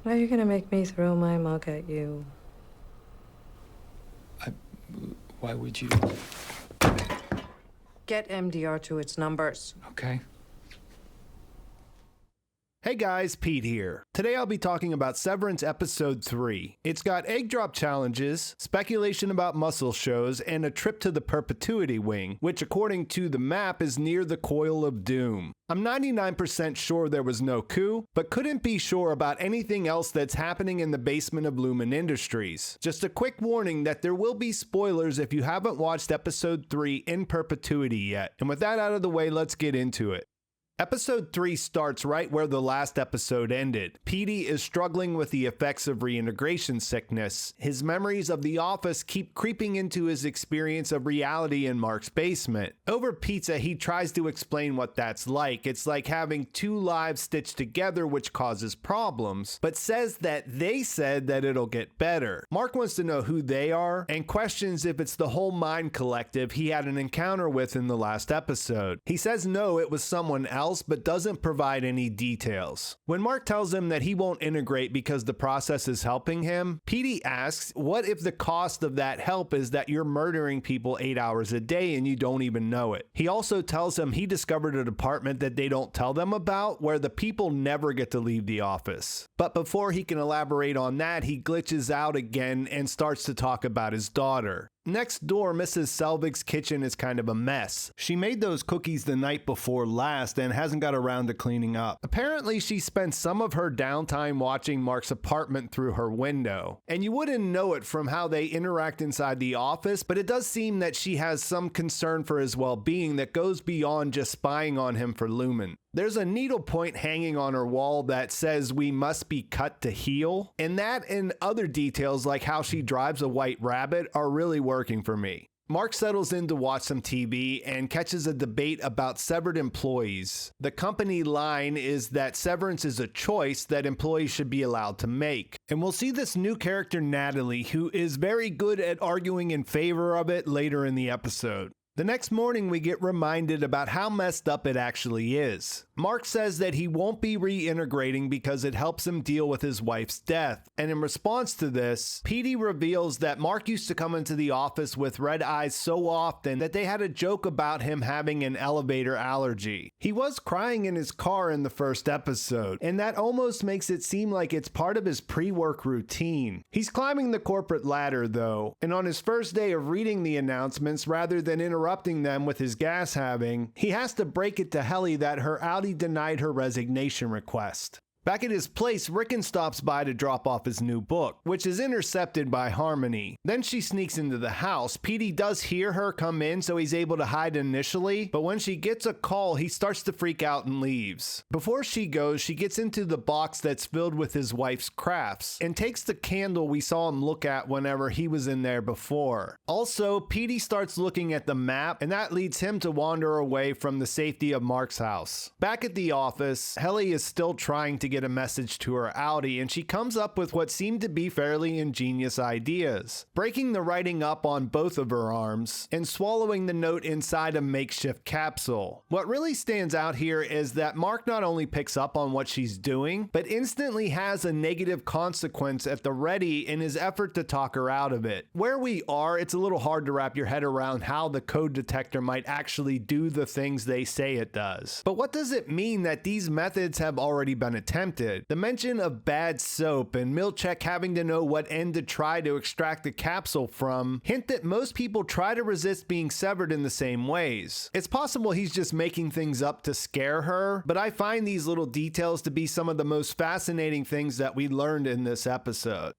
Why are you gonna make me throw my mug at you? Why would you? Get MDR to its numbers. Okay. Hey guys, Pete here. Today I'll be talking about Severance Episode 3. It's got egg drop challenges, speculation about muscle shows, and a trip to the Perpetuity Wing, which according to the map is near the Coil of Doom. I'm 99% sure there was no coup, but couldn't be sure about anything else that's happening in the basement of Lumon Industries. Just a quick warning that there will be spoilers if you haven't watched Episode 3 in perpetuity yet. And with that out of the way, let's get into it. Episode 3 starts right where the last episode ended. Petey is struggling with the effects of reintegration sickness. His memories of the office keep creeping into his experience of reality in Mark's basement. Over pizza, he tries to explain what that's like. It's like having two lives stitched together, which causes problems, but says that they said that it'll get better. Mark wants to know who they are and questions if it's the whole Mind Collective he had an encounter with in the last episode. He says no, it was someone else, but doesn't provide any details. When Mark tells him that he won't integrate because the process is helping him, Petey asks, what if the cost of that help is that you're murdering people 8 hours a day and you don't even know it? He also tells him he discovered a department that they don't tell them about where the people never get to leave the office. But before he can elaborate on that, he glitches out again and starts to talk about his daughter. Next door, Mrs. Selvig's kitchen is kind of a mess. She made those cookies the night before last and hasn't got around to cleaning up. Apparently, she spent some of her downtime watching Mark's apartment through her window. And you wouldn't know it from how they interact inside the office, but it does seem that she has some concern for his well-being that goes beyond just spying on him for Lumon. There's a needlepoint hanging on her wall that says we must be cut to heal, and that and other details like how she drives a white rabbit are really working for me. Mark settles in to watch some TV and catches a debate about severed employees. The company line is that severance is a choice that employees should be allowed to make. And we'll see this new character Natalie, who is very good at arguing in favor of it later in the episode. The next morning, we get reminded about how messed up it actually is. Mark says that he won't be reintegrating because it helps him deal with his wife's death. And in response to this, Petey reveals that Mark used to come into the office with red eyes so often that they had a joke about him having an elevator allergy. He was crying in his car in the first episode, and that almost makes it seem like it's part of his pre-work routine. He's climbing the corporate ladder though, and on his first day of reading the announcements, rather than interrupting them with his gas halving, he has to break it to Helly that her Outie denied her resignation request. Back at his place, Rickon stops by to drop off his new book, which is intercepted by Harmony. Then she sneaks into the house. Petey does hear her come in, so he's able to hide initially, but when she gets a call, he starts to freak out and leaves. Before she goes, she gets into the box that's filled with his wife's crafts, and takes the candle we saw him look at whenever he was in there before. Also, Petey starts looking at the map, and that leads him to wander away from the safety of Mark's house. Back at the office, Helly is still trying to get a message to her Outie, and she comes up with what seem to be fairly ingenious ideas. Breaking the writing up on both of her arms, and swallowing the note inside a makeshift capsule. What really stands out here is that Mark not only picks up on what she's doing, but instantly has a negative consequence at the ready in his effort to talk her out of it. Where we are, it's a little hard to wrap your head around how the code detector might actually do the things they say it does. But what does it mean that these methods have already been attempted? The mention of bad soap and Milchek having to know what end to try to extract the capsule from hint that most people try to resist being severed in the same ways. It's possible he's just making things up to scare her, but I find these little details to be some of the most fascinating things that we learned in this episode.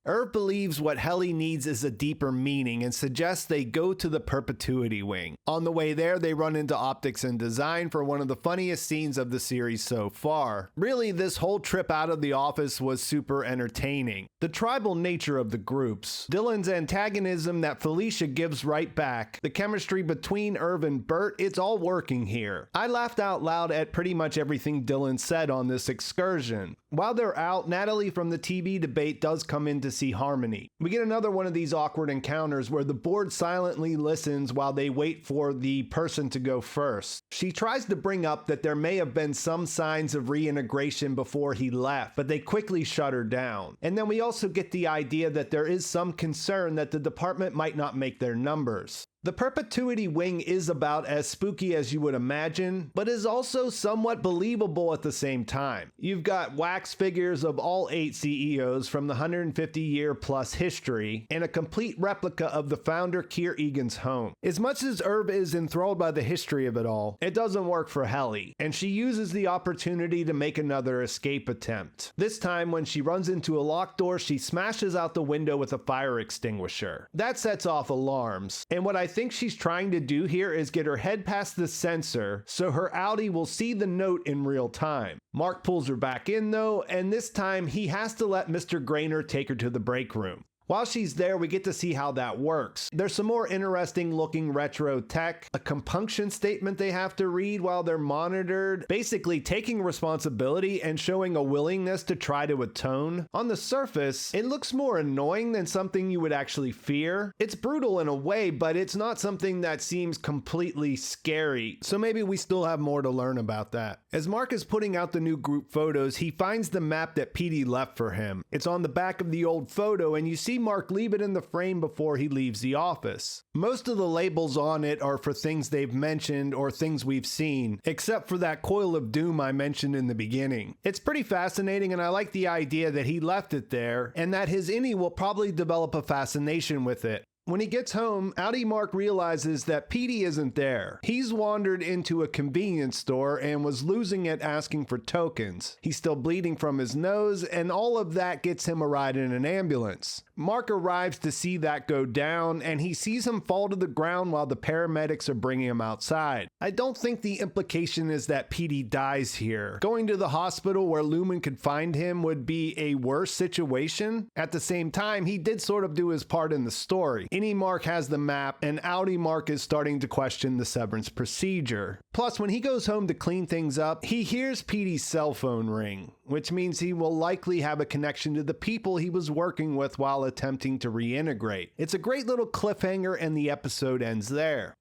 Irv believes what Helly needs is a deeper meaning and suggests they go to the Perpetuity Wing. On the way there, they run into optics and design for one of the funniest scenes of the series so far. Really, this whole trip out of the office was super entertaining. The tribal nature of the groups, Dylan's antagonism that Felicia gives right back, the chemistry between Irv and Burt, it's all working here. I laughed out loud at pretty much everything Dylan said on this excursion. While they're out, Natalie from the TV debate does come in to see harmony. We get another one of these awkward encounters where the board silently listens while they wait for the person to go first. She tries to bring up that there may have been some signs of reintegration before he left, but they quickly shut her down. And then we also get the idea that there is some concern that the department might not make their numbers. The Perpetuity Wing is about as spooky as you would imagine, but is also somewhat believable at the same time. You've got wax figures of all 8 CEOs from the 150-year plus history, and a complete replica of the founder Keir Egan's home. As much as Irv is enthralled by the history of it all, it doesn't work for Helly, and she uses the opportunity to make another escape attempt. This time, when she runs into a locked door, she smashes out the window with a fire extinguisher. That sets off alarms, and what I think she's trying to do here is get her head past the sensor so her Outie will see the note in real time. Mark pulls her back in though, and this time he has to let Mr. Grainer take her to the break room. While she's there, we get to see how that works. There's some more interesting looking retro tech, a compunction statement they have to read while they're monitored, basically taking responsibility and showing a willingness to try to atone. On the surface, it looks more annoying than something you would actually fear. It's brutal in a way, but it's not something that seems completely scary, so maybe we still have more to learn about that. As Mark is putting out the new group photos, he finds the map that Petey left for him. It's on the back of the old photo, and you see Mark leave it in the frame before he leaves the office. Most of the labels on it are for things they've mentioned or things we've seen, except for that coil of doom I mentioned in the beginning. It's pretty fascinating, and I like the idea that he left it there and that his innie will probably develop a fascination with it. When he gets home, Outie Mark realizes that Petey isn't there. He's wandered into a convenience store and was losing it asking for tokens. He's still bleeding from his nose, and all of that gets him a ride in an ambulance. Mark arrives to see that go down, and he sees him fall to the ground while the paramedics are bringing him outside. I don't think the implication is that Petey dies here. Going to the hospital where Lumon could find him would be a worse situation. At the same time, he did sort of do his part in the story. Innie Mark has the map, and Outie Mark is starting to question the severance procedure. Plus, when he goes home to clean things up, he hears Petey's cell phone ring, which means he will likely have a connection to the people he was working with while attempting to reintegrate. It's a great little cliffhanger, and the episode ends there.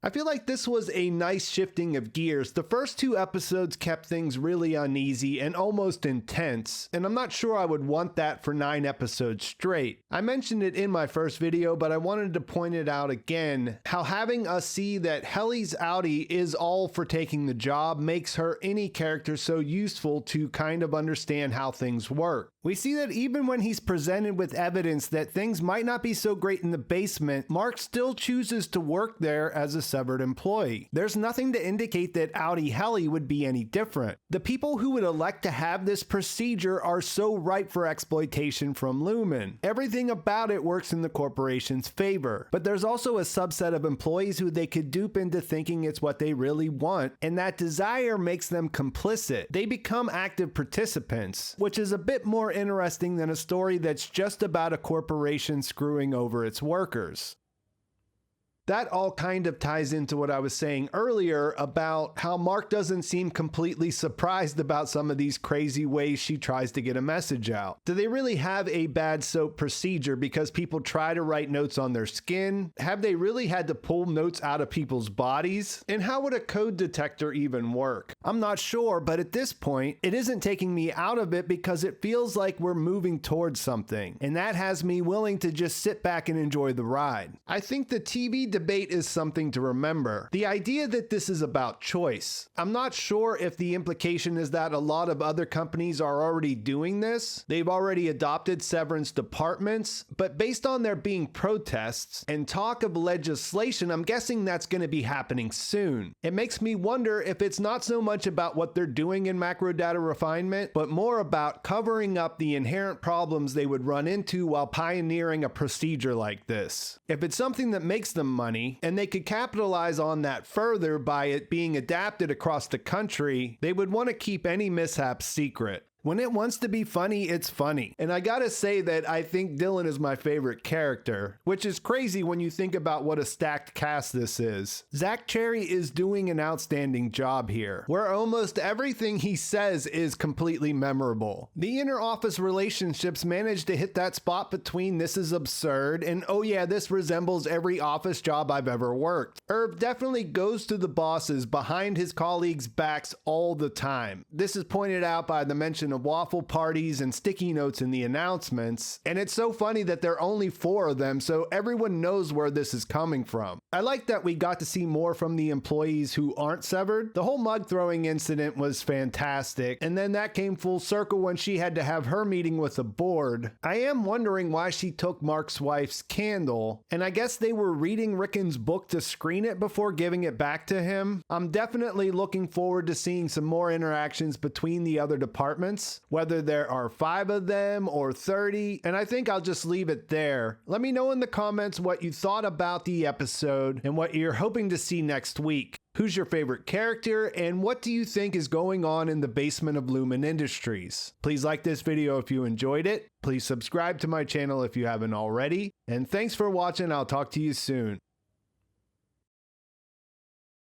I feel like this was a nice shifting of gears. The first 2 episodes kept things really uneasy and almost intense, and I'm not sure I would want that for 9 episodes straight. I mentioned it in my first video, but I wanted to point it out again, how having us see that Helly's Outie is all for taking the job makes her any character so useful to kind of understand how things work. We see that even when he's presented with evidence that things might not be so great in the basement, Mark still chooses to work there as a severed employee. There's nothing to indicate that Outie Helly would be any different. The people who would elect to have this procedure are so ripe for exploitation from Lumon. Everything about it works in the corporation's favor, but there's also a subset of employees who they could dupe into thinking it's what they really want, and that desire makes them complicit. They become active participants, which is a bit more interesting than a story that's just about a corporation screwing over its workers. That all kind of ties into what I was saying earlier about how Mark doesn't seem completely surprised about some of these crazy ways she tries to get a message out. Do they really have a bad soap procedure because people try to write notes on their skin? Have they really had to pull notes out of people's bodies? And how would a code detector even work? I'm not sure, but at this point, it isn't taking me out of it because it feels like we're moving towards something, and that has me willing to just sit back and enjoy the ride. I think the TV debate is something to remember. The idea that this is about choice. I'm not sure if the implication is that a lot of other companies are already doing this. They've already adopted severance departments, but based on there being protests and talk of legislation, I'm guessing that's going to be happening soon. It makes me wonder if it's not so much about what they're doing in Macrodata Refinement, but more about covering up the inherent problems they would run into while pioneering a procedure like this. If it's something that makes them money, and they could capitalize on that further by it being adapted across the country, they would want to keep any mishaps secret. When it wants to be funny, it's funny. And I gotta say that I think Dylan is my favorite character, which is crazy when you think about what a stacked cast this is. Zach Cherry is doing an outstanding job here, where almost everything he says is completely memorable. The inner office relationships manage to hit that spot between "this is absurd" and "oh yeah, this resembles every office job I've ever worked." Irv definitely goes to the bosses behind his colleagues' backs all the time. This is pointed out by the mention of waffle parties and sticky notes in the announcements, and it's so funny that there are only 4 of them, so everyone knows where this is coming from. I like that we got to see more from the employees who aren't severed. The whole mug throwing incident was fantastic, and then that came full circle when she had to have her meeting with the board. I am wondering why she took Mark's wife's candle, and I guess they were reading Rickon's book to screen it before giving it back to him. I'm definitely looking forward to seeing some more interactions between the other departments, whether there are 5 of them or 30, and I think I'll just leave it there. Let me know in the comments what you thought about the episode and what you're hoping to see next week. Who's your favorite character, and what do you think is going on in the basement of Lumon Industries? Please like this video if you enjoyed it. Please subscribe to my channel if you haven't already. And thanks for watching. I'll talk to you soon.